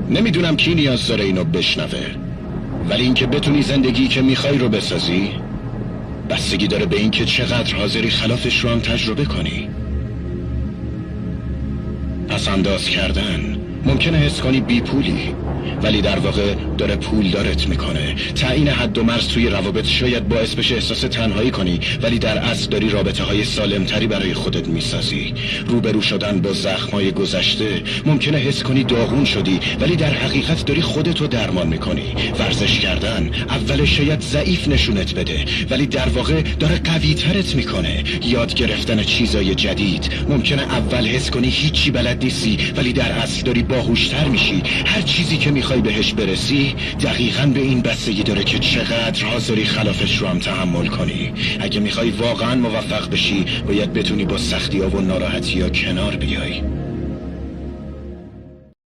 نمیدونم کی نیاز داره اینو بشنوه، ولی اینکه بتونی زندگی که میخوای رو بسازی بستگی داره به اینکه چقدر حاضری خلافش رو هم تجربه کنی. پس انداز کردن ممکنه حس کنی بی پولی، ولی در واقع داره پول دارت میکنه. تعیین حد و مرز توی روابط شاید باعث بشه احساس تنهایی کنی، ولی در اصل داری رابطه های سالمتری برای خودت میسازی. روبرو شدن با زخمای گذشته ممکنه حس کنی داغون شدی، ولی در حقیقت داری خودتو درمان میکنی. ورزش کردن اولش شاید ضعیف نشونت بده، ولی در واقع داره قوی ترت میکنه. یاد گرفتن چیزای جدید ممکنه اول حس کنی هیچی بلد نیستی، ولی در اصل داری باهوشتر میشی. هر چیزی که میخوای بهش برسی دقیقاً به این بستگی داره که چقدر حاضری خلافش رو هم تحمل کنی. اگه میخوای واقعاً موفق بشی باید بتونی با سختی‌ها و ناراحتی‌ها کنار بیای.